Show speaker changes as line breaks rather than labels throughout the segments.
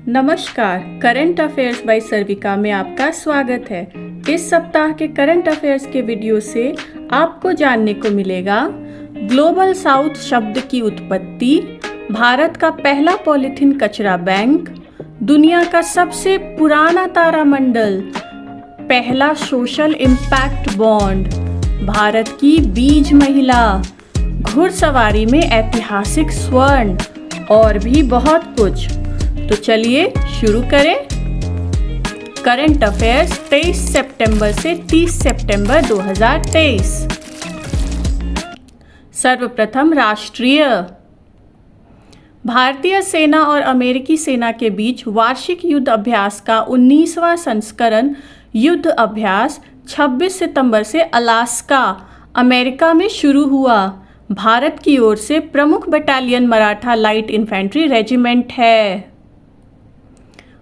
नमस्कार, current affairs bye सर्विका में आपका स्वागत है। इस सप्ताह के करंट अफेयर्स के वीडियो से आपको जानने को मिलेगा ग्लोबल साउथ शब्द की उत्पत्ति, भारत का पहला पॉलीथीन कचरा बैंक, दुनिया का सबसे पुराना तारामंडल, पहला सोशल इम्पैक्ट बॉन्ड, भारत की बीज महिला, घुड़सवारी में ऐतिहासिक स्वर्ण और भी बहुत कुछ। तो चलिए शुरू करें। करंट अफेयर्स 23 सितंबर से 30 सितंबर 2023। सर्वप्रथम राष्ट्रीय। भारतीय सेना और अमेरिकी सेना के बीच वार्षिक युद्ध अभ्यास का 19वां संस्करण युद्ध अभ्यास 26 सितंबर से अलास्का, अमेरिका में शुरू हुआ। भारत की ओर से प्रमुख battalion Maratha light infantry regiment है।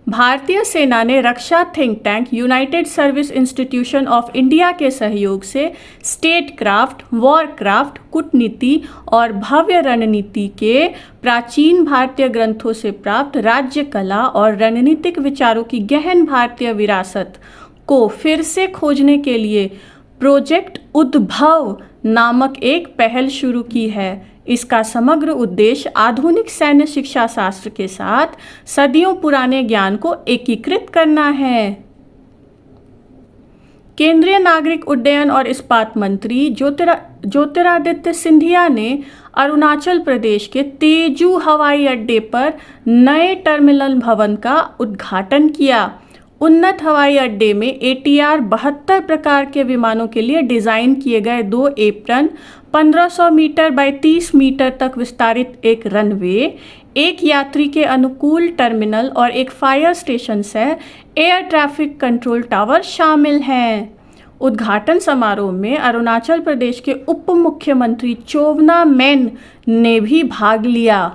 भारतीय सेना ने रक्षा think tank united service institution of India के सहयोग से स्टेट क्राफ्ट, वॉर क्राफ्ट, कूटनीति और भव्य रणनीति के प्राचीन भारतीय ग्रंथों से प्राप्त राज्य कला और रणनीतिक विचारों की गहन भारतीय विरासत को फिर से खोजने के लिए प्रोजेक्ट उद्भव नामक एक पहल शुरू की है। इसका समग्र उद्देश्य आधुनिक सैन्य शिक्षा शास्त्र के साथ सदियों पुराने ज्ञान को एकीकृत करना है। केंद्रीय नागरिक उड्डयन और इस्पात मंत्री ज्योतिरादित्य सिंधिया ने अरुणाचल प्रदेश के तेजू हवाई अड्डे पर नए टर्मिनल भवन का उद्घाटन किया। उन्नत हवाई अड्डे में ATR 72 प्रकार के विमानों के लिए डिज़ाइन किए गए 2 एप्रन, 1500 मीटर बाय 30 मीटर तक विस्तारित एक रनवे, एक यात्री के अनुकूल टर्मिनल और एक फायर स्टेशन से एयर ट्रैफिक कंट्रोल टावर शामिल हैं। उद्घाटन समारोह में अरुणाचल प्रदेश के उप मुख्यमंत्री चोवना मेन ने भी भाग लिया।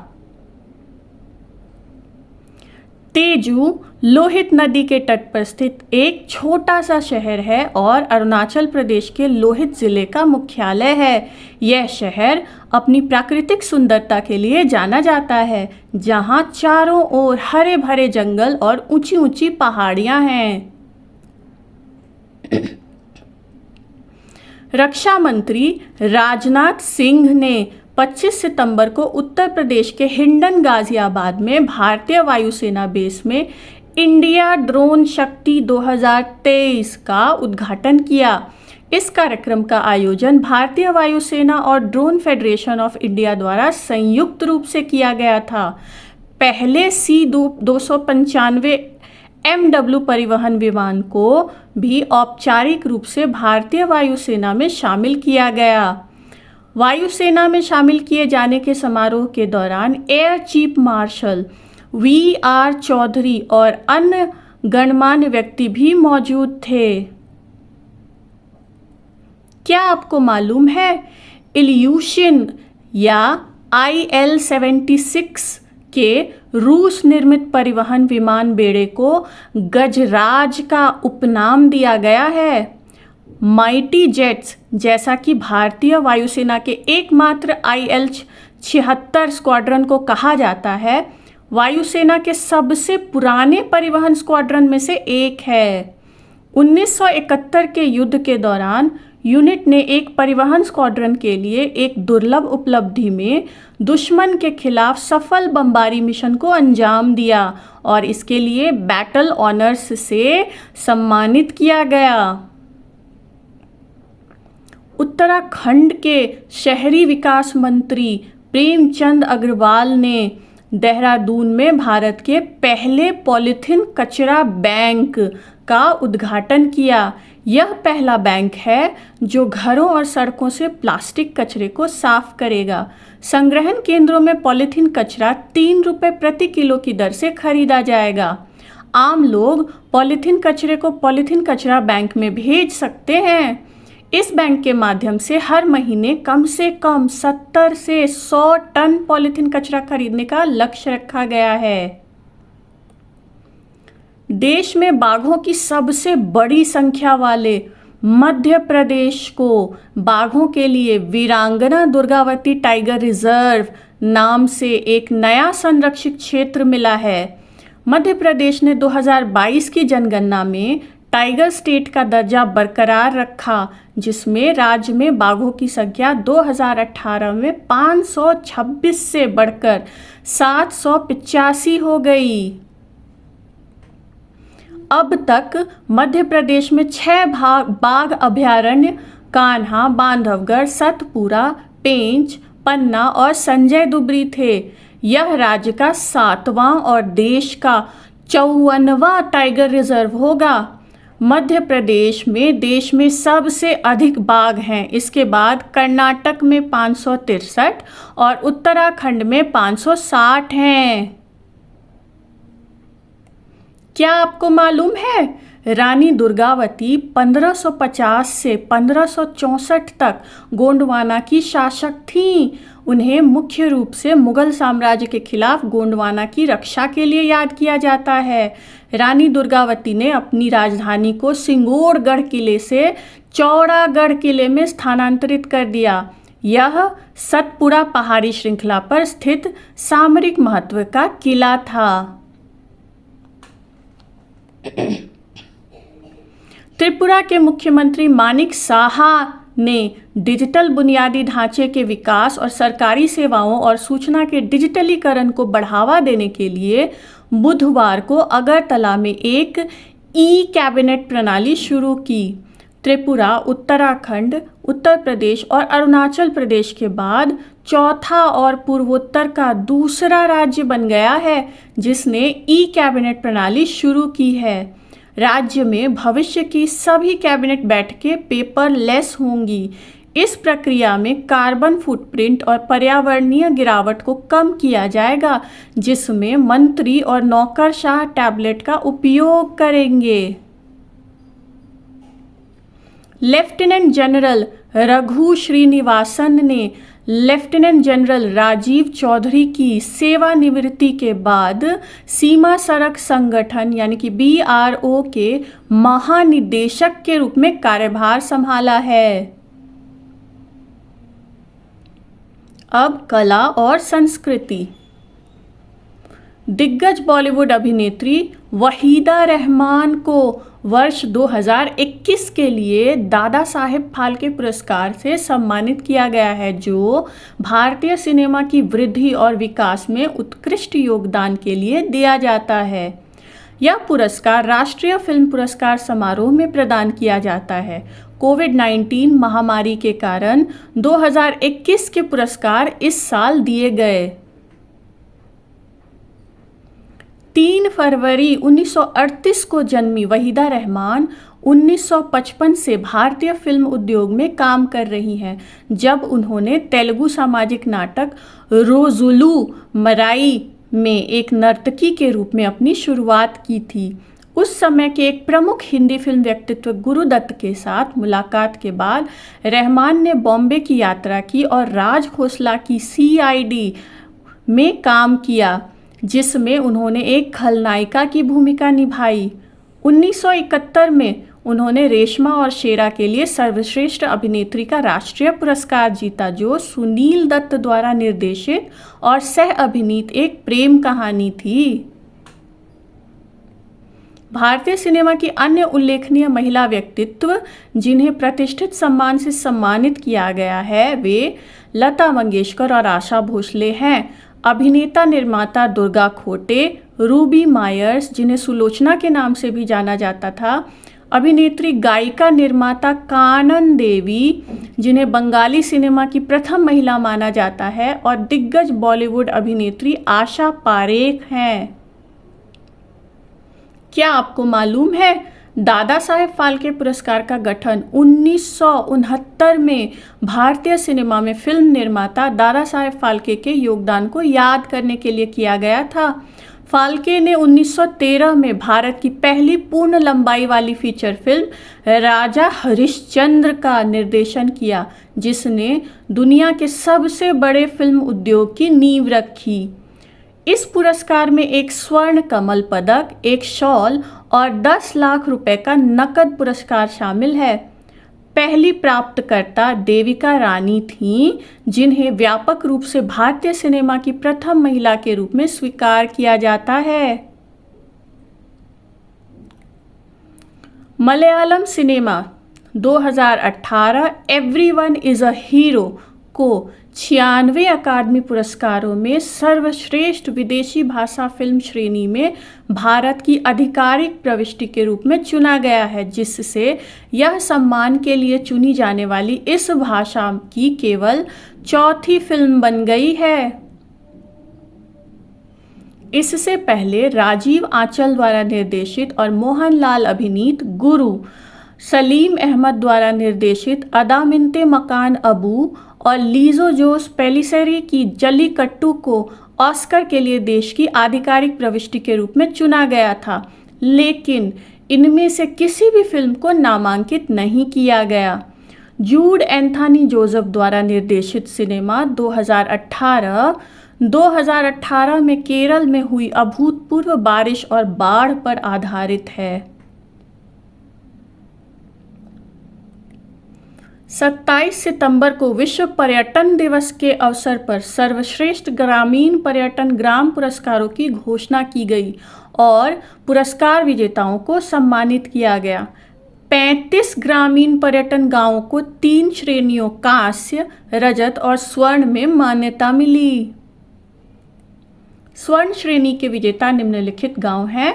तेजू लोहित नदी के तट पर स्थित एक छोटा सा शहर है और अरुणाचल प्रदेश के लोहित जिले का मुख्यालय है। यह शहर अपनी प्राकृतिक सुंदरता के लिए जाना जाता है, जहां चारों ओर हरे भरे जंगल और ऊंची ऊंची पहाड़ियां हैं। रक्षा मंत्री राजनाथ सिंह ने 25 सितंबर को उत्तर प्रदेश के हिंडन गाजियाबाद में भारतीय वायुसेना बेस में इंडिया ड्रोन शक्ति 2023 का उद्घाटन किया। इस कार्यक्रम का आयोजन भारतीय वायुसेना और ड्रोन फेडरेशन ऑफ इंडिया द्वारा संयुक्त रूप से किया गया था। पहले C-295 MW परिवहन विमान को भी औपचारिक रूप से भारतीय वायुसेना में शामिल किया गया। वायुसेना में शामिल किए जाने के समारोह के दौरान air chief marshal VR Chaudhary और अन्य गणमान्य व्यक्ति भी मौजूद थे। क्या आपको मालूम है, इल्यूशिन या IL-76 के रूस निर्मित परिवहन विमान बेड़े को गजराज का उपनाम दिया गया है। माइटी जेट्स, जैसा कि भारतीय वायुसेना के एकमात्र IL-76 स्क्वाड्रन को कहा जाता है, वायुसेना के सबसे पुराने परिवहन स्क्वाड्रन में से एक है। 1971 के युद्ध के दौरान यूनिट ने एक परिवहन स्क्वाड्रन के लिए एक दुर्लभ उपलब्धि में दुश्मन के खिलाफ सफल बमबारी मिशन को अंजाम दिया और इसके लिए बैटल ऑनर्स से सम्मानित किया गया। उत्तराखंड के शहरी विकास मंत्री प्रेमचंद अग्रवाल ने देहरादून में भारत के पहले पॉलीथीन कचरा बैंक का उद्घाटन किया। यह पहला बैंक है जो घरों और सड़कों से प्लास्टिक कचरे को साफ करेगा। संग्रहण केंद्रों में पॉलीथीन कचरा 3 रुपये प्रति किलो की दर से खरीदा जाएगा। आम लोग पॉलीथीन कचरे को पॉलीथीन कचरा बैंक में भेज सकते हैं। इस बैंक के माध्यम से हर महीने कम से कम 70 से 100 टन पॉलीथीन कचरा खरीदने का लक्ष्य रखा गया है। देश में बाघों की सबसे बड़ी संख्या वाले मध्य प्रदेश को बाघों के लिए वीरांगना दुर्गावती टाइगर रिजर्व नाम से एक नया संरक्षित क्षेत्र मिला है। मध्य प्रदेश ने 2022 की जनगणना में टाइगर स्टेट का दर्जा बरकरार रखा, जिसमें राज्य में बाघों की संख्या 2018 में 526 से बढ़कर 785 हो गई। अब तक मध्य प्रदेश में 6 बाघ अभयारण्य कान्हा, बांधवगढ़, सतपुरा, पेंच, पन्ना और संजय दुबरी थे। यह राज्य का 7वां और देश का 54वां टाइगर रिजर्व होगा। मध्य प्रदेश में देश में सबसे अधिक बाघ हैं। इसके बाद कर्नाटक में 563 और उत्तराखंड में 560 हैं। क्या आपको मालूम है रानी दुर्गावती 1550 से 1564 तक गोंडवाना की शासक थीं। उन्हें मुख्य रूप से मुगल साम्राज्य के खिलाफ गोंडवाना की रक्षा के लिए याद किया जाता है। रानी दुर्गावती ने अपनी राजधानी को सिंगोरगढ़ किले से चौड़ागढ़ किले में स्थानांतरित कर दिया। यह सतपुड़ा पहाड़ी श्रृंखला पर स्थित सामरिक महत्व का किला था। त्रिपुरा के मुख्यमंत्री मानिक साहा ने डिजिटल बुनियादी ढांचे के विकास और सरकारी सेवाओं और सूचना के डिजिटलीकरण को बढ़ावा देने के लिए बुधवार को अगरतला में एक ई-कैबिनेट प्रणाली शुरू की। त्रिपुरा, उत्तराखंड, उत्तर प्रदेश और अरुणाचल प्रदेश के बाद चौथा और पूर्वोत्तर का दूसरा राज्य बन गया है जिसने ई-कैबिनेट प्रणाली शुरू की है। राज्य में भविष्य की सभी कैबिनेट बैठकें पेपरलेस होंगी। इस प्रक्रिया में कार्बन फुटप्रिंट और पर्यावरणीय गिरावट को कम किया जाएगा, जिसमें मंत्री और नौकरशाह टैबलेट का उपयोग करेंगे। लेफ्टिनेंट जनरल रघु श्रीनिवासन ने लेफ्टिनेंट जनरल राजीव चौधरी की सेवानिवृत्ति के बाद सीमा सड़क संगठन यानी कि BRO के महानिदेशक के रूप में कार्यभार संभाला है। अब कला और संस्कृति। दिग्गज बॉलीवुड अभिनेत्री वहीदा रहमान को वर्ष 2021 के लिए दादा साहेब फाल्के पुरस्कार से सम्मानित किया गया है, जो भारतीय सिनेमा की वृद्धि और विकास में उत्कृष्ट योगदान के लिए दिया जाता है। यह पुरस्कार राष्ट्रीय फिल्म पुरस्कार समारोह में प्रदान किया जाता है। कोविड-19 महामारी के कारण 2021 के पुरस्कार इस साल दिए गए। 3 फरवरी 1938 को जन्मी वहीदा रहमान 1955 से भारतीय फिल्म उद्योग में काम कर रही हैं, जब उन्होंने तेलुगु सामाजिक नाटक रोजुलू मराई में एक नर्तकी के रूप में अपनी शुरुआत की थी। उस समय के एक प्रमुख हिंदी फिल्म व्यक्तित्व गुरुदत्त के साथ मुलाकात के बाद रहमान ने बॉम्बे की यात्रा की और राज खोसला की CID में काम किया, जिसमें उन्होंने एक खलनायिका की भूमिका निभाई। 1971 में उन्होंने रेशमा और शेरा के लिए सर्वश्रेष्ठ अभिनेत्री का राष्ट्रीय पुरस्कार जीता, जो सुनील दत्त द्वारा निर्देशित और सह अभिनीत एक प्रेम कहानी थी। भारतीय सिनेमा की अन्य उल्लेखनीय महिला व्यक्तित्व जिन्हें प्रतिष्ठित सम्मान से सम्मानित किया गया है, वे लता मंगेशकर और आशा भोसले हैं। अभिनेता निर्माता दुर्गा खोटे, रूबी मायर्स जिन्हें सुलोचना के नाम से भी जाना जाता था, अभिनेत्री गायिका निर्माता कानन देवी जिन्हें बंगाली सिनेमा की प्रथम महिला माना जाता है, और दिग्गज बॉलीवुड अभिनेत्री आशा पारेख हैं। क्या आपको मालूम है दादा साहेब फाल्के पुरस्कार का गठन 1969 में भारतीय सिनेमा में फिल्म निर्माता दादा साहेब फाल्के के योगदान को याद करने के लिए किया गया था। फाल्के ने 1913 में भारत की पहली पूर्ण लंबाई वाली फीचर फिल्म राजा हरिश्चंद्र का निर्देशन किया, जिसने दुनिया के सबसे बड़े फिल्म उद्योग की नींव रखी। इस पुरस्कार में एक स्वर्ण कमल पदक, एक शॉल और 10 लाख रुपए का नकद पुरस्कार शामिल है। पहली प्राप्तकर्ता देविका रानी थीं, जिन्हें व्यापक रूप से भारतीय सिनेमा की प्रथम महिला के रूप में स्वीकार किया जाता है। Malayalam cinema 2018 everyone is a hero को 96 अकादमी पुरस्कारों में सर्वश्रेष्ठ विदेशी भाषा फिल्म श्रेणी में भारत की आधिकारिक प्रविष्टि के रूप में चुना गया है, जिससे यह सम्मान के लिए चुनी जाने वाली इस भाषा की केवल चौथी फिल्म बन गई है। इससे पहले राजीव आंचल द्वारा निर्देशित और मोहनलाल अभिनीत गुरु, सलीम अहमद द्वारा निर्देशित अदामिंते मकान अबू और लीजो जोस पेलिसेरी की जल्लीकट्टू को ऑस्कर के लिए देश की आधिकारिक प्रविष्टि के रूप में चुना गया था, लेकिन इनमें से किसी भी फिल्म को नामांकित नहीं किया गया। जूड एंथनी जोसेफ द्वारा निर्देशित सिनेमा 2018 में केरल में हुई अभूतपूर्व बारिश और बाढ़ पर आधारित है। 27 सितंबर को विश्व पर्यटन दिवस के अवसर पर सर्वश्रेष्ठ ग्रामीण पर्यटन ग्राम पुरस्कारों की घोषणा की गई और पुरस्कार विजेताओं को सम्मानित किया गया। 35 ग्रामीण पर्यटन गांवों को 3 श्रेणियों कांस्य, रजत और स्वर्ण में मान्यता मिली। स्वर्ण श्रेणी के विजेता निम्नलिखित गांव हैं: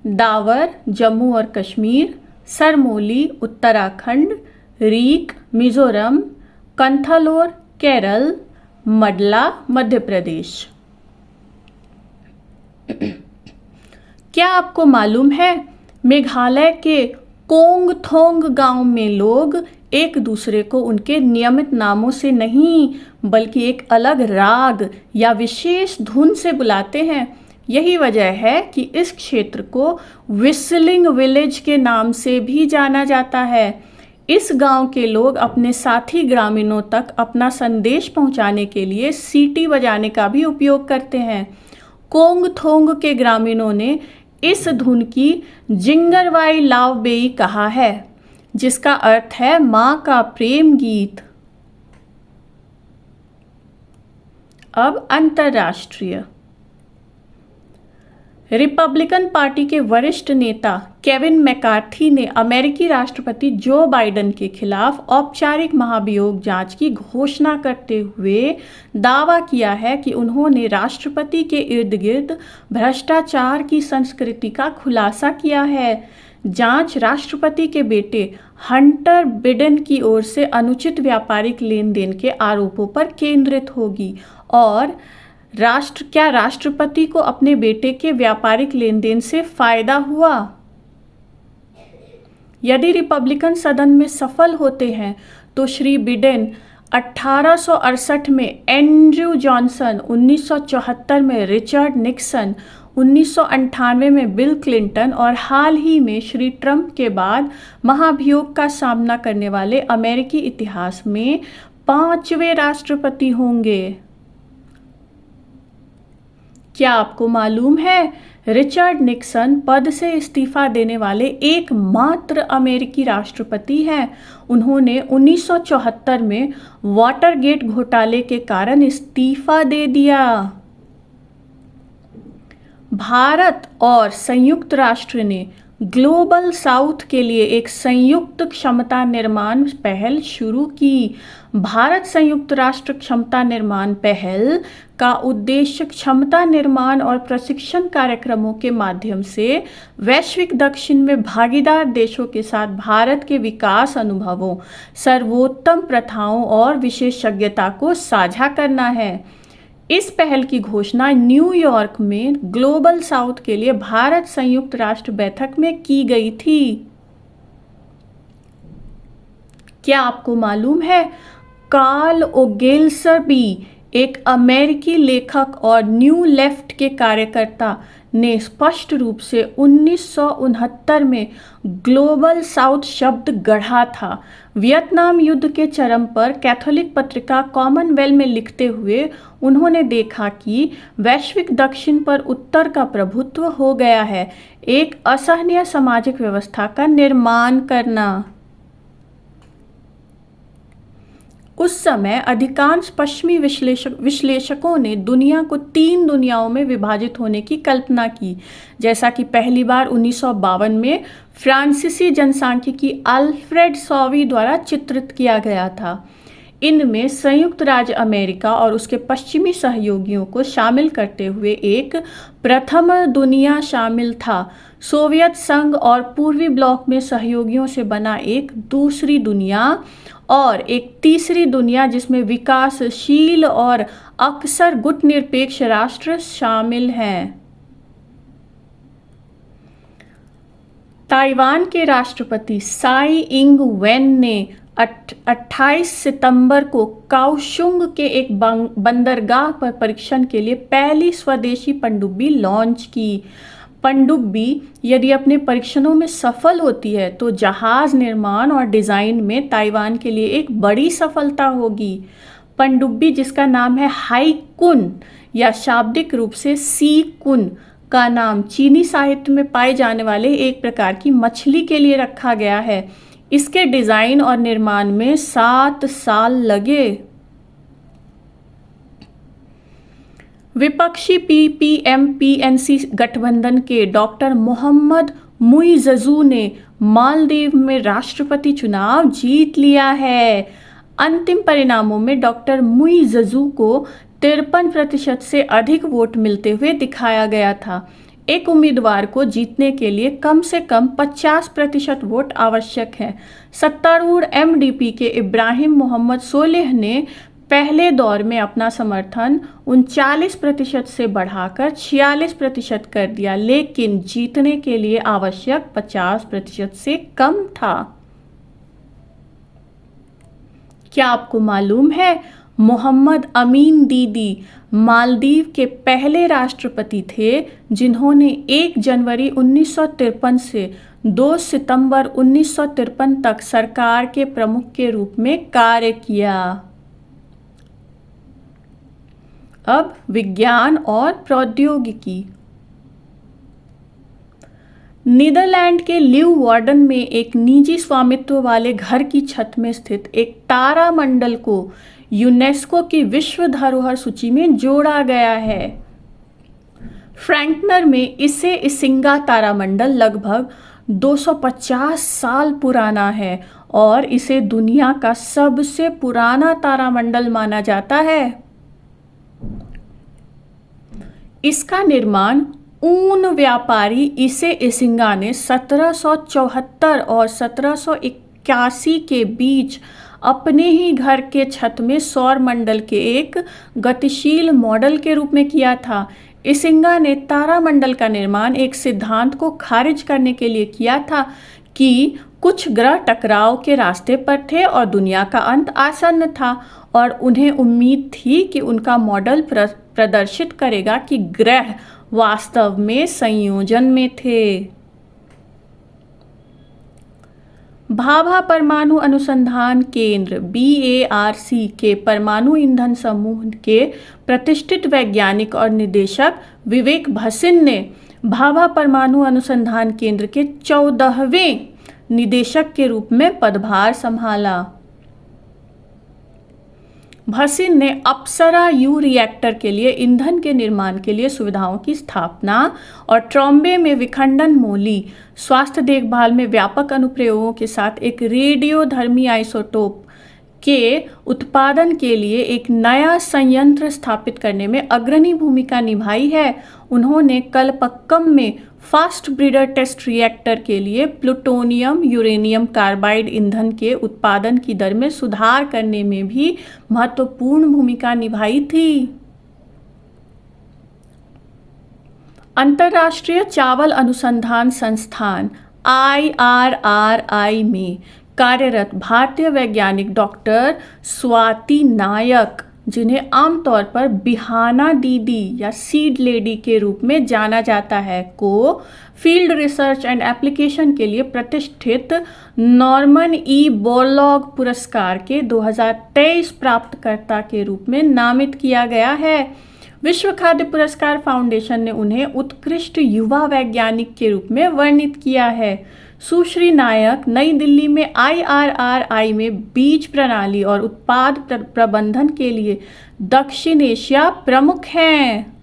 दावर जम्मू और कश्मीर, सरमोली उत्तराखंड, रीक मिजोरम, कंथालोर केरल, मडला मध्य प्रदेश। क्या आपको मालूम है मेघालय के कोंगथोंग गांव में लोग एक दूसरे को उनके नियमित नामों से नहीं बल्कि एक अलग राग या विशेष धुन से बुलाते हैं। यही वजह है कि इस क्षेत्र को व्हिस्लिंग विलेज के नाम से भी जाना जाता है। इस गांव के लोग अपने साथी ग्रामीणों तक अपना संदेश पहुंचाने के लिए सीटी बजाने का भी उपयोग करते हैं। कोंगथोंग के ग्रामीणों ने इस धुन की जिंगरवाई लावबेई कहा है, जिसका अर्थ है मां का प्रेम गीत। अब अंतर्राष्ट्रीय। रिपब्लिकन पार्टी के वरिष्ठ नेता केविन मैकार्थी ने अमेरिकी राष्ट्रपति जो बाइडेन के खिलाफ औपचारिक महाभियोग जांच की घोषणा करते हुए दावा किया है कि उन्होंने राष्ट्रपति के इर्द गिर्द भ्रष्टाचार की संस्कृति का खुलासा किया है। जांच राष्ट्रपति के बेटे हंटर बिडेन की ओर से अनुचित व्यापारिक लेन देन के आरोपों पर केंद्रित होगी और क्या राष्ट्रपति को अपने बेटे के व्यापारिक लेन देन से फायदा हुआ? यदि रिपब्लिकन सदन में सफल होते हैं तो श्री बिडेन 1868 में एंड्रयू जॉनसन, 1974 में रिचर्ड निक्सन, 1998 में बिल क्लिंटन और हाल ही में श्री ट्रंप के बाद महाभियोग का सामना करने वाले अमेरिकी इतिहास में 5वें राष्ट्रपति होंगे। क्या आपको मालूम है रिचर्ड निक्सन पद से इस्तीफा देने वाले एकमात्र अमेरिकी राष्ट्रपति हैं। उन्होंने 1974 में वाटरगेट घोटाले के कारण इस्तीफा दे दिया। भारत और संयुक्त राष्ट्र ने ग्लोबल साउथ के लिए एक संयुक्त क्षमता निर्माण पहल शुरू की। भारत संयुक्त राष्ट्र क्षमता निर्माण पहल का उद्देश्य क्षमता निर्माण और प्रशिक्षण कार्यक्रमों के माध्यम से वैश्विक दक्षिण में भागीदार देशों के साथ भारत के विकास अनुभवों, सर्वोत्तम प्रथाओं और विशेषज्ञता को साझा करना है। इस पहल की घोषणा न्यूयॉर्क में ग्लोबल साउथ के लिए भारत संयुक्त राष्ट्र बैठक में की गई थी। क्या आपको मालूम है कार्ल ओगेलसबी, एक अमेरिकी लेखक और न्यू लेफ्ट के कार्यकर्ता, ने स्पष्ट रूप से 1969 में ग्लोबल साउथ शब्द गढ़ा था। वियतनाम युद्ध के चरम पर कैथोलिक पत्रिका कॉमनवेल्थ में लिखते हुए उन्होंने देखा कि वैश्विक दक्षिण पर उत्तर का प्रभुत्व हो गया है, एक असहनीय सामाजिक व्यवस्था का निर्माण करना। उस समय अधिकांश पश्चिमी विश्लेषकों ने दुनिया को 3 दुनियाओं में विभाजित होने की कल्पना की, जैसा कि पहली बार 1952 में फ्रांसीसी जनसांख्यिकी अल्फ्रेड सॉवी द्वारा चित्रित किया गया था। इनमें संयुक्त राज्य अमेरिका और उसके पश्चिमी सहयोगियों को शामिल करते हुए एक प्रथम दुनिया शामिल था। सोवियत संघ और पूर्वी ब्लॉक में सहयोगियों से बना एक दूसरी दुनिया और एक तीसरी दुनिया जिसमें विकासशील और अक्सर गुटनिरपेक्ष राष्ट्र शामिल हैं। ताइवान के राष्ट्रपति साई इंग वेन ने 28 सितंबर को काओशुंग के एक बंदरगाह पर परीक्षण के लिए पहली स्वदेशी पनडुब्बी लॉन्च की। पनडुब्बी यदि अपने परीक्षणों में सफल होती है तो जहाज निर्माण और डिज़ाइन में ताइवान के लिए एक बड़ी सफलता होगी। पनडुब्बी, जिसका नाम है हाईकुन या शाब्दिक रूप से सी कुन का नाम चीनी साहित्य में पाए जाने वाले एक प्रकार की मछली के लिए रखा गया है। इसके डिज़ाइन और निर्माण में 7 साल लगे। विपक्षी PPM-PNC गठबंधन के डॉक्टर मोहम्मद मुइज़्ज़ू ने मालदीव में राष्ट्रपति चुनाव जीत लिया है। अंतिम परिणामों में डॉक्टर मुइज़्ज़ू को 53% से अधिक वोट मिलते हुए दिखाया गया था। एक उम्मीदवार को जीतने के लिए कम से कम 50% वोट आवश्यक है। सत्तारूढ़ MDP के इब्राहिम मोहम्मद सोलेह ने पहले दौर में अपना समर्थन 39% से बढ़ाकर 46% कर दिया, लेकिन जीतने के लिए आवश्यक 50% से कम था। क्या आपको मालूम है, मोहम्मद अमीन दीदी मालदीव के पहले राष्ट्रपति थे जिन्होंने 1 जनवरी 1953 से 2 सितंबर 1953 तक सरकार के प्रमुख के रूप में कार्य किया। अब विज्ञान और प्रौद्योगिकी। नीदरलैंड के लीeuwarden में एक निजी स्वामित्व वाले घर की छत में स्थित एक तारामंडल को यूनेस्को की विश्व धरोहर सूची में जोड़ा गया है। फ्रैंकनर में इसे इसिंगा तारामंडल लगभग 250 साल पुराना है और इसे दुनिया का सबसे पुराना तारामंडल माना जाता है। इसका निर्माण ऊन व्यापारी इसे इसिंगा ने 1774 और 1781 के बीच अपने ही घर के छत में सौर मंडल के एक गतिशील मॉडल के रूप में किया था। इसिंगा ने तारामंडल का निर्माण एक सिद्धांत को खारिज करने के लिए किया था कि कुछ ग्रह टकराव के रास्ते पर थे और दुनिया का अंत आसन्न था, और उन्हें उम्मीद थी कि उनका मॉडल प्रदर्शित करेगा कि ग्रह वास्तव में संयोजन में थे। भाभा परमाणु अनुसंधान केंद्र BARC के परमाणु ईंधन समूह के प्रतिष्ठित वैज्ञानिक और निदेशक विवेक भसिन ने भाभा परमाणु अनुसंधान केंद्र के 14वें निदेशक के रूप में पदभार संभाला। भसिन ने अप्सरा U रिएक्टर के लिए ईंधन के निर्माण के लिए सुविधाओं की स्थापना और ट्रॉम्बे में विखंडन मोली स्वास्थ्य देखभाल में व्यापक अनुप्रयोगों के साथ एक रेडियोधर्मी आइसोटोप के उत्पादन के लिए एक नया संयंत्र स्थापित करने में अग्रणी भूमिका निभाई है। उन्होंने कलपक्कम में फास्ट ब्रीडर टेस्ट रिएक्टर के लिए प्लूटोनियम यूरेनियम कार्बाइड ईंधन के उत्पादन की दर में सुधार करने में भी महत्वपूर्ण भूमिका निभाई थी। अंतर्राष्ट्रीय चावल अनुसंधान संस्थान IRRI में कार्यरत भारतीय वैज्ञानिक डॉक्टर स्वाति नायक, जिन्हें आमतौर पर बिहाना दीदी या सीड लेडी के रूप में जाना जाता है, को फील्ड रिसर्च एंड एप्लीकेशन के लिए प्रतिष्ठित नॉर्मन E बोरलॉग पुरस्कार के 2023 प्राप्तकर्ता के रूप में नामित किया गया है। विश्व खाद्य पुरस्कार फाउंडेशन ने उन्हें उत्कृष्ट युवा वैज्ञानिक के रूप में वर्णित किया है। सुश्री नायक नई दिल्ली में IRRI में बीज प्रणाली और उत्पाद प्रबंधन के लिए दक्षिण एशिया प्रमुख हैं।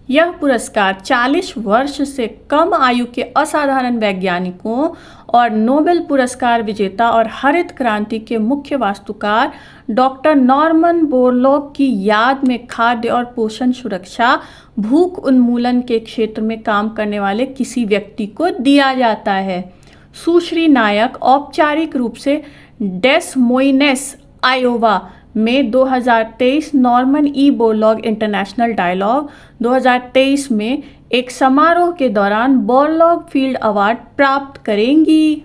यह पुरस्कार 40 वर्ष से कम आयु के असाधारण वैज्ञानिकों और नोबेल पुरस्कार विजेता और हरित क्रांति के मुख्य वास्तुकार डॉक्टर नॉर्मन बोरलॉग की याद में खाद्य और पोषण सुरक्षा, भूख उन्मूलन के क्षेत्र में काम करने वाले किसी व्यक्ति को दिया जाता है। सुश्री नायक औपचारिक रूप से डेस मोइनेस, आयोवा में 2023 Norman E Borlaug international dialogue 2023 में एक समारोह के दौरान बोरलॉग फील्ड अवार्ड प्राप्त करेंगी।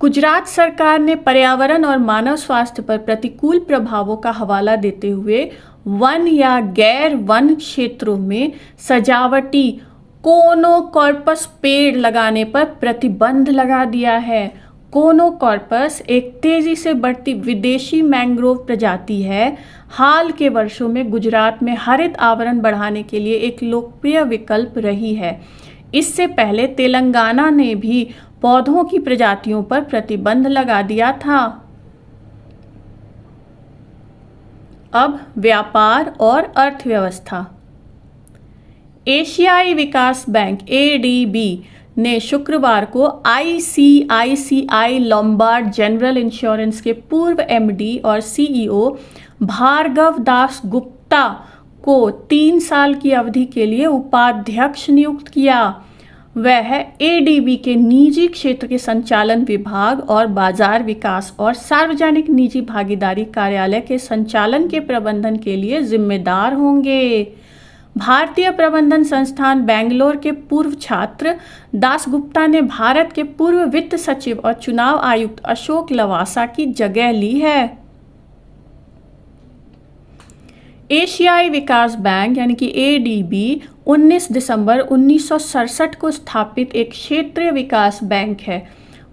गुजरात सरकार ने पर्यावरण और मानव स्वास्थ्य पर प्रतिकूल प्रभावों का हवाला देते हुए वन या गैर वन क्षेत्रों में सजावटी कोनोकॉर्पस पेड़ लगाने पर प्रतिबंध लगा दिया है। कोनोकॉर्पस एक तेजी से बढ़ती विदेशी मैंग्रोव प्रजाति है। हाल के वर्षों में गुजरात में हरित आवरण बढ़ाने के लिए एक लोकप्रिय विकल्प रही है। इससे पहले तेलंगाना ने भी पौधों की प्रजातियों पर प्रतिबंध लगा दिया था। अब व्यापार और अर्थव्यवस्था। एशियाई विकास बैंक ADB ने शुक्रवार को ICICI लोम्बार्ड जनरल इंश्योरेंस के पूर्व MD और CEO भार्गव दास गुप्ता को 3 साल की अवधि के लिए उपाध्यक्ष नियुक्त किया। वह ADB के निजी क्षेत्र के संचालन विभाग और बाजार विकास और सार्वजनिक निजी भागीदारी कार्यालय के संचालन के प्रबंधन के लिए जिम्मेदार होंगे। भारतीय प्रबंधन संस्थान बेंगलोर के पूर्व छात्र दासगुप्ता ने भारत के पूर्व वित्त सचिव और चुनाव आयुक्त अशोक लवासा की जगह ली है। एशियाई विकास बैंक यानी कि ADB 19 दिसंबर 1967 को स्थापित एक क्षेत्रीय विकास बैंक है।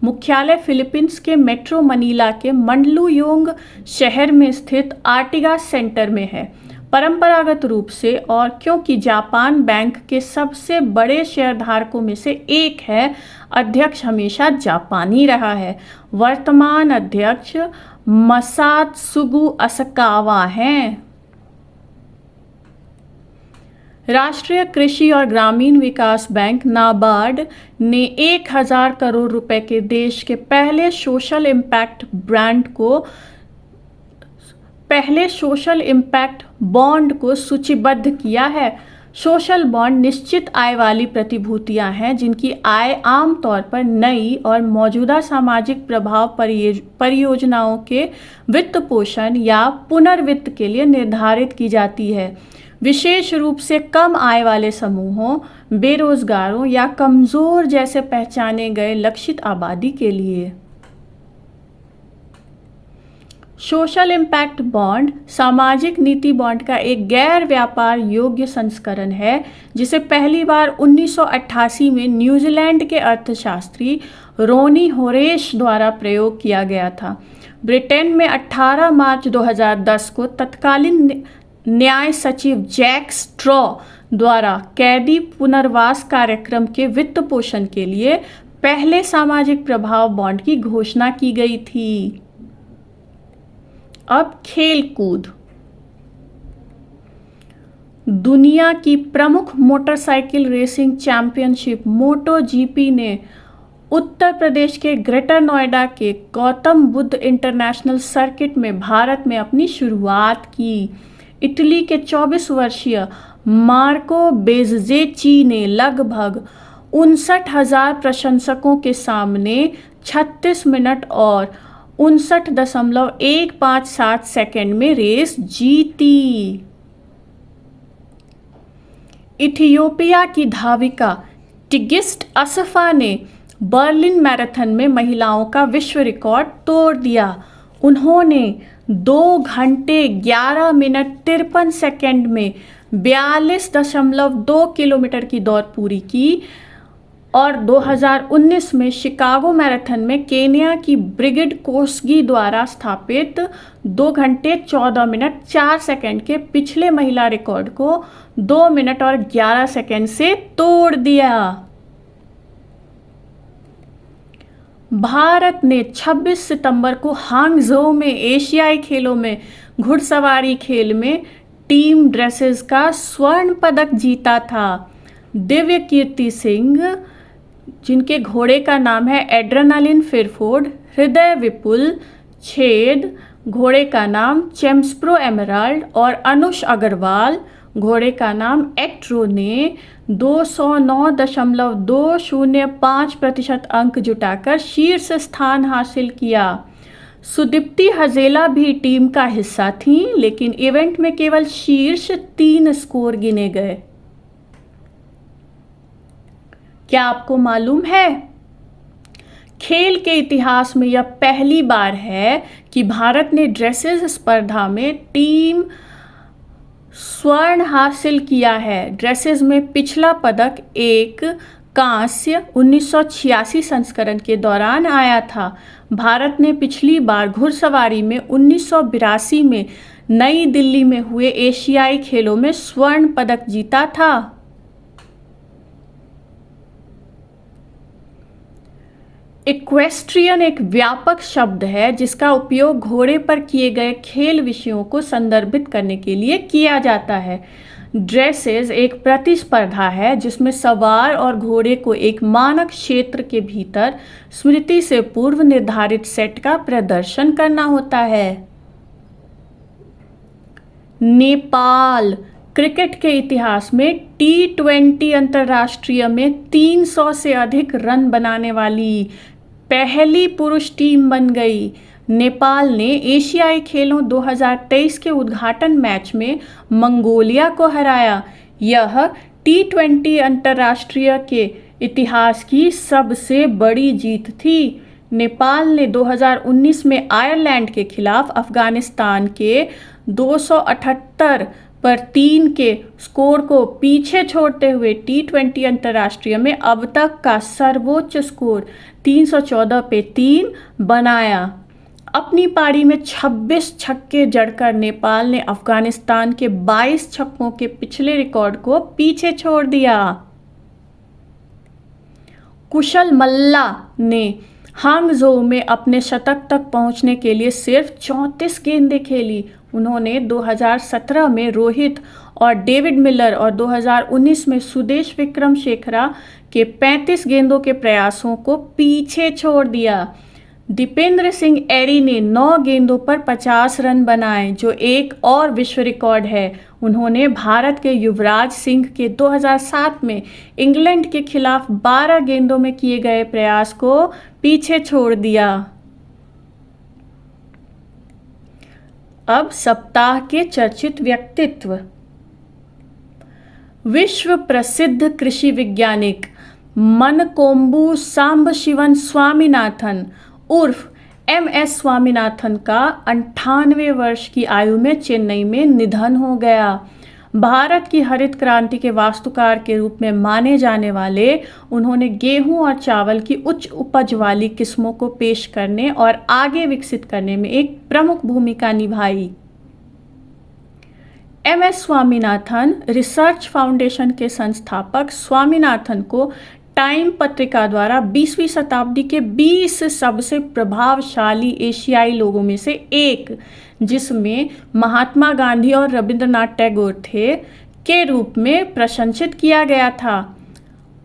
मुख्यालय फिलीपींस के मेट्रो मनीला के मंडलुयोंग शहर में स्थित आर्टिगास सेंटर में है। परंपरागत रूप से और क्योंकि जापान बैंक के सबसे बड़े शेयरधारकों में से एक है, अध्यक्ष हमेशा जापानी रहा है। वर्तमान अध्यक्ष मसात्सुगु असकावा हैं। राष्ट्रीय कृषि और ग्रामीण विकास बैंक नाबार्ड ने 1000 करोड़ रुपए के देश के पहले सोशल इम्पैक्ट बॉन्ड को सूचीबद्ध किया है। सोशल बॉन्ड निश्चित आय वाली प्रतिभूतियां हैं जिनकी आय आमतौर पर नई और मौजूदा सामाजिक प्रभाव परियोजनाओं के वित्त पोषण या पुनर्वित्त के लिए निर्धारित की जाती है, विशेष रूप से कम आय वाले समूहों, बेरोजगारों या कमजोर जैसे पहचाने गए लक्षित आबादी के लिए। सोशल इम्पैक्ट बॉन्ड सामाजिक नीति बॉन्ड का एक गैर व्यापार योग्य संस्करण है जिसे पहली बार 1988 में न्यूजीलैंड के अर्थशास्त्री रोनी होरेश द्वारा प्रयोग किया गया था। ब्रिटेन में 18 मार्च 2010 को तत्कालीन न्याय सचिव जैक स्ट्रॉ द्वारा कैदी पुनर्वास कार्यक्रम के वित्त पोषण के लिए पहले सामाजिक प्रभाव बॉन्ड की घोषणा की गई थी। अब खेल कूद। दुनिया की प्रमुख मोटरसाइकिल रेसिंग चैंपियनशिप MotoGP ने उत्तर प्रदेश के ग्रेटर नोएडा के गौतम बुद्ध इंटरनेशनल सर्किट में भारत में अपनी शुरुआत की। इटली के 24 वर्षीय मार्को बेज़ेची ने लगभग 59,000 प्रशंसकों के सामने 36 मिनट और 59.157 सेकेंड में रेस जीती। इथियोपिया की धाविका टिगिस्ट असफा ने बर्लिन मैराथन में महिलाओं का विश्व रिकॉर्ड तोड़ दिया। उन्होंने 2 घंटे 11 मिनट 53 सेकेंड में 42.2 किलोमीटर की दौड़ पूरी की। और 2019 में शिकागो मैराथन में केन्या की ब्रिगिड कोसगी द्वारा स्थापित 2 घंटे 14 मिनट 4 सेकंड के पिछले महिला रिकॉर्ड को 2 मिनट और 11 सेकंड से तोड़ दिया। भारत ने 26 सितंबर को हांगझोउ में एशियाई खेलों में घुड़सवारी खेल में टीम ड्रेसेस का स्वर्ण पदक जीता था। दिव्य कीर्ति सिंह, जिनके घोड़े का नाम है एड्रेनालिन फिरफोर्ड, हृदय विपुल छेद, घोड़े का नाम चेम्सप्रो एमराल्ड, और अनुष अग्रवाल, घोड़े का नाम एक्ट्रो ने 209.205% अंक जुटाकर शीर्ष स्थान हासिल किया। सुदीप्ति हजेला भी टीम का हिस्सा थीं, लेकिन इवेंट में केवल शीर्ष 3 स्कोर गिने गए। क्या आपको मालूम है, खेल के इतिहास में यह पहली बार है कि भारत ने ड्रेसेस स्पर्धा में टीम स्वर्ण हासिल किया है। ड्रेसेस में पिछला पदक एक कांस्य 1986 संस्करण के दौरान आया था। भारत ने पिछली बार घुड़सवारी में 1982 में नई दिल्ली में हुए एशियाई खेलों में स्वर्ण पदक जीता था। इक्वेस्ट्रियन एक व्यापक शब्द है जिसका उपयोग घोड़े पर किए गए खेल विषयों को संदर्भित करने के लिए किया जाता है। ड्रेसेस एक प्रतिस्पर्धा है जिसमें सवार और घोड़े को एक मानक क्षेत्र के भीतर स्मृति से पूर्व निर्धारित सेट का प्रदर्शन करना होता है। नेपाल क्रिकेट के इतिहास में T20 अंतर्राष्ट्रीय में 300 से अधिक रन बनाने वाली पहली पुरुष टीम बन गई। नेपाल ने एशियाई खेलों 2023 के उद्घाटन मैच में मंगोलिया को हराया। यह T20 अंतर्राष्ट्रीय के इतिहास की सबसे बड़ी जीत थी। नेपाल ने 2019 में आयरलैंड के खिलाफ अफगानिस्तान के 278-3 के स्कोर को पीछे छोड़ते हुए T20 अंतर्राष्ट्रीय में अब तक का सर्वोच्च स्कोर 314-3 बनाया। अपनी पारी में 26 छक्के जड़कर नेपाल ने अफगानिस्तान के 22 छक्कों के पिछले रिकॉर्ड को पीछे छोड़ दिया। कुशल मल्ला ने हांगझोउ में अपने शतक तक पहुंचने के लिए सिर्फ 34 गेंदें खेली। उन्होंने 2017 में रोहित और डेविड मिलर और 2019 में सुदेश विक्रम शेखरा के 35 गेंदों के प्रयासों को पीछे छोड़ दिया। दीपेंद्र सिंह एरी ने 9 गेंदों पर 50 रन बनाए, जो एक और विश्व रिकॉर्ड है। उन्होंने भारत के युवराज सिंह के 2007 में इंग्लैंड के खिलाफ 12 गेंदों में किए गए प्रयास को पीछे छोड़ दिया। अब सप्ताह के चर्चित व्यक्तित्व। विश्व प्रसिद्ध कृषि वैज्ञानिक मनकोम्बु सांबशिवन स्वामीनाथन उर्फ MS स्वामीनाथन का 98 वर्ष की आयु में चेन्नई में निधन हो गया। भारत की हरित क्रांति के वास्तुकार के रूप में माने जाने वाले उन्होंने गेहूं और चावल की उच्च उपज वाली किस्मों को पेश करने और आगे विकसित करने में एक प्रमुख भूमिका निभाई। MS स्वामीनाथन रिसर्च फाउंडेशन के संस्थापक स्वामीनाथन को टाइम पत्रिका द्वारा 20वीं शताब्दी के 20 सबसे प्रभावशाली एशियाई लोगों में से एक, जिसमें महात्मा गांधी और रविंद्रनाथ टैगोर थे, के रूप में प्रशंसित किया गया था।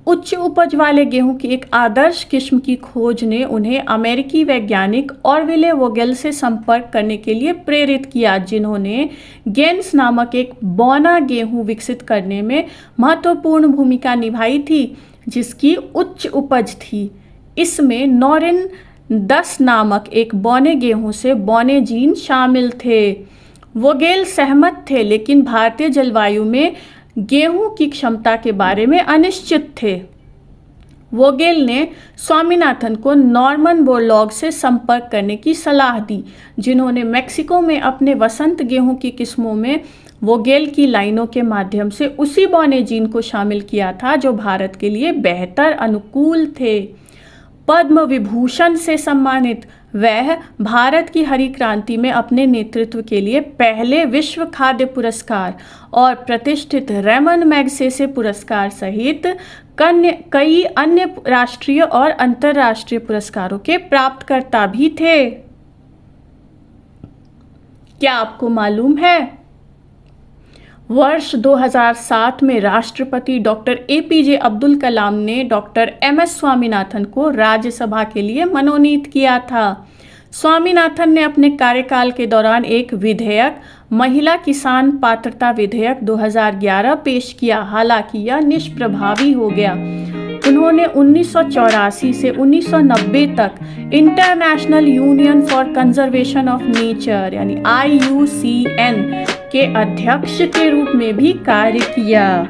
उच्च उपज वाले गेहूं की एक आदर्श किस्म की खोज ने उन्हें अमेरिकी वैज्ञानिक ऑरविले वोगेल से संपर्क करने के लिए प्रेरित किया, जिन्होंने गेंस नामक एक बौना गेहूं विकसित करने में महत्वपूर्ण भूमिका निभाई थी, जिसकी उच्च उपज थी। इसमें नॉरिन 10 नामक एक बौने गेहूं से बौने जीन शामिल थे। वोगेल सहमत थे, लेकिन भारतीय जलवायु में गेहूं की क्षमता के बारे में अनिश्चित थे। वोगेल ने स्वामीनाथन को नॉर्मन बोरलॉग से संपर्क करने की सलाह दी, जिन्होंने मेक्सिको में अपने वसंत गेहूं की किस्मों में वोगेल की लाइनों के माध्यम से उसी बौने-जीन को शामिल किया था जो भारत के लिए बेहतर अनुकूल थे। पद्म विभूषण से सम्मानित वह भारत की हरी क्रांति में अपने नेतृत्व के लिए पहले विश्व खाद्य पुरस्कार और प्रतिष्ठित रेमन मैगसेसे पुरस्कार सहित कई अन्य राष्ट्रीय और अंतर्राष्ट्रीय पुरस्कारों के प्राप्तकर्ता भी थे। क्या आपको मालूम है, वर्ष 2007 में राष्ट्रपति डॉक्टर APJ अब्दुल कलाम ने डॉक्टर MS स्वामीनाथन को राज्यसभा के लिए मनोनीत किया था। स्वामीनाथन ने अपने कार्यकाल के दौरान एक विधेयक महिला किसान पात्रता विधेयक 2011 पेश किया, हालांकि यह निष्प्रभावी हो गया। उन्होंने 1984 से 1990 तक international union for conservation of nature यानी IUCN के अध्यक्ष के रूप में भी कार्य किया।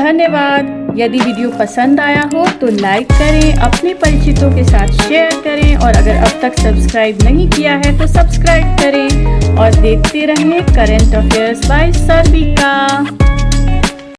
धन्यवाद। यदि वीडियो पसंद आया हो तो लाइक करें, अपने परिचितों के साथ शेयर करें और अगर अब तक सब्सक्राइब नहीं किया है तो सब्सक्राइब करें और देखते रहें करंट अफेयर्स बाय सर्विका।